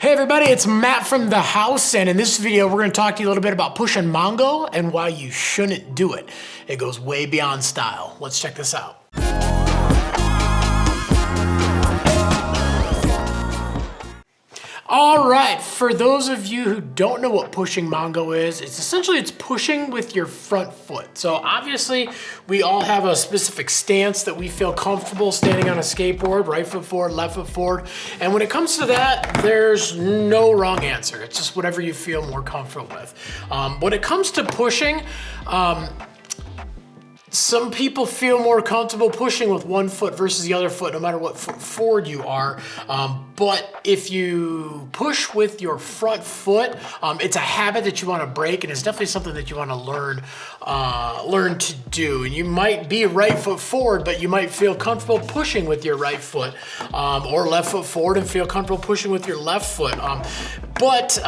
Hey everybody, it's Matt from the house, and in this video we're going to talk to you a little bit about pushing Mongo and why you shouldn't do it. It goes way beyond style. Let's check this out. All right, for those of you who don't know what pushing Mongo is, it's pushing with your front foot. So obviously we all have a specific stance that we feel comfortable standing on a skateboard, right foot forward, left foot forward. And when it comes to that, there's no wrong answer. It's just whatever you feel more comfortable with. When it comes to pushing, some people feel more comfortable pushing with one foot versus the other foot, no matter what foot forward you are. But if you push with your front foot, it's a habit that you want to break, and it's definitely something that you want to learn to do. And you might be right foot forward, but you might feel comfortable pushing with your right foot, or left foot forward and feel comfortable pushing with your left foot. But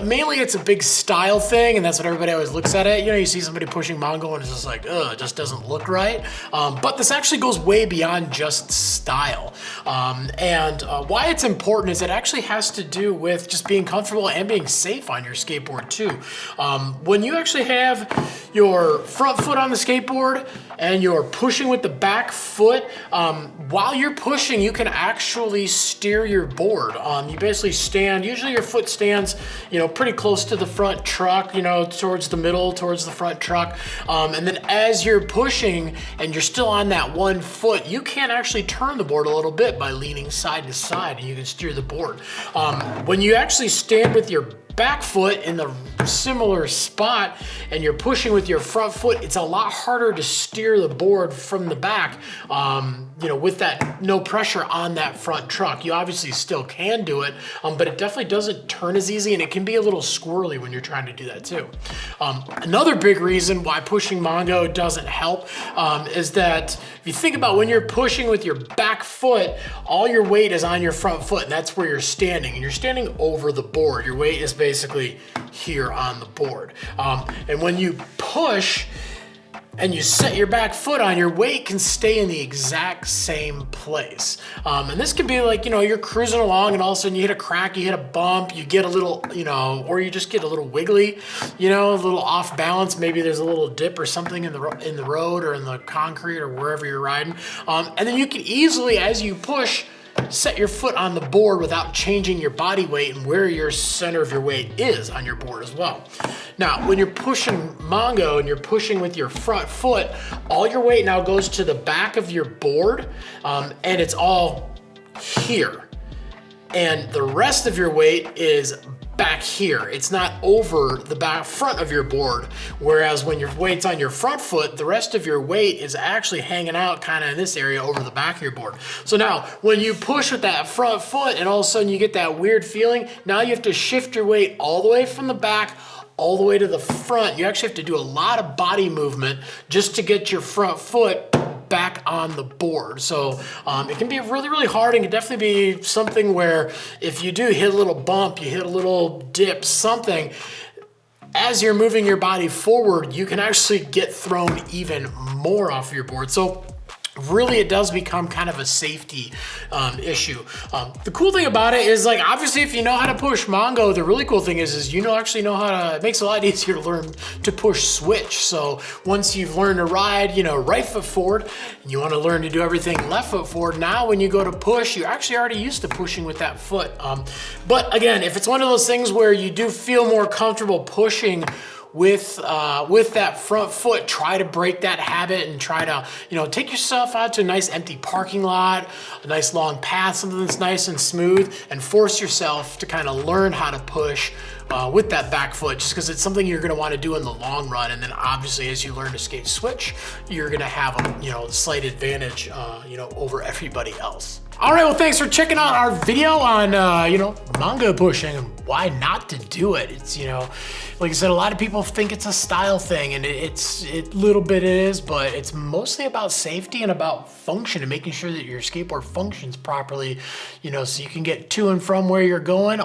mainly it's a big style thing, and that's what everybody always looks at it. You know, you see somebody pushing Mongo and it's just like, ugh, it just doesn't look right. But this actually goes way beyond just style. Why it's important is it actually has to do with just being comfortable and being safe on your skateboard too. When you actually have your front foot on the skateboard and you're pushing with the back foot, while you're pushing, you can actually steer your board. You basically stand, usually your foot stands, pretty close to the front truck, towards the middle, towards the front truck. And then as you're pushing and you're still on that one foot, you can actually turn the board a little bit by leaning side to side, and you can steer the board. When you actually stand with your back foot in the similar spot and you're pushing with your front foot, it's a lot harder to steer the board from the back, with that no pressure on that front truck. You obviously still can do it, but it definitely doesn't turn as easy, and it can be a little squirrely when you're trying to do that too. Another big reason why pushing Mongo doesn't help is that if you think about when you're pushing with your back foot, all your weight is on your front foot, and that's where you're standing, and you're standing over the board. Your weight is basically here on the board. And when you push and you set your back foot on, your weight can stay in the exact same place. And this can be like, you're cruising along and all of a sudden you hit a crack, you hit a bump, you get a little, or you just get a little wiggly, a little off balance. Maybe there's a little dip or something in the road or in the concrete or wherever you're riding. And then you can easily, as you push, set your foot on the board without changing your body weight and where your center of your weight is on your board as well. Now, when you're pushing Mongo and you're pushing with your front foot, all your weight now goes to the back of your board, and it's all here. And the rest of your weight is back here. It's not over the back front of your board. Whereas when your weight's on your front foot, the rest of your weight is actually hanging out kind of in this area over the back of your board. So now when you push with that front foot and all of a sudden you get that weird feeling, now you have to shift your weight all the way from the back all the way to the front. You actually have to do a lot of body movement just to get your front foot back on the board. So it can be really, really hard, and can definitely be something where if you do hit a little bump, you hit a little dip, something, as you're moving your body forward, you can actually get thrown even more off your board. So really, it does become kind of a safety issue. The cool thing about it is, obviously, if you know how to push Mongo, the really cool thing is actually know how to. It makes it a lot easier to learn to push switch. So once you've learned to ride, right foot forward, and you want to learn to do everything left foot forward, now when you go to push, you're actually already used to pushing with that foot. But again, if it's one of those things where you do feel more comfortable pushing with that front foot, try to break that habit and try to, take yourself out to a nice empty parking lot, a nice long path, something that's nice and smooth, and force yourself to kind of learn how to push with that back foot, just because it's something you're going to want to do in the long run. And then obviously as you learn to skate switch, you're going to have a slight advantage over everybody else. All right, well, thanks for checking out our video on Mongo pushing and why not to do it. It's like I said, a lot of people think it's a style thing, and it little bit is, but it's mostly about safety and about function and making sure that your skateboard functions properly, so you can get to and from where you're going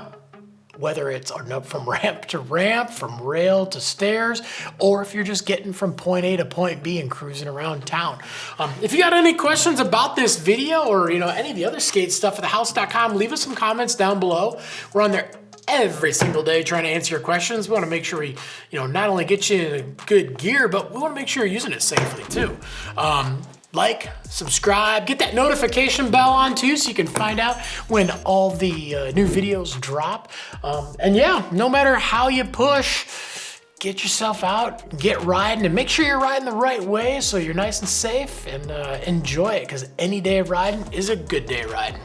whether it's from ramp to ramp, from rail to stairs, or if you're just getting from point A to point B and cruising around town. If you got any questions about this video or any of the other skate stuff at thehouse.com, leave us some comments down below. We're on there every single day trying to answer your questions. We want to make sure we, not only get you in good gear, but we want to make sure you're using it safely too. Like, subscribe, get that notification bell on too so you can find out when all the new videos drop. And yeah, no matter how you push, get yourself out, get riding, and make sure you're riding the right way so you're nice and safe, and enjoy it, because any day of riding is a good day riding.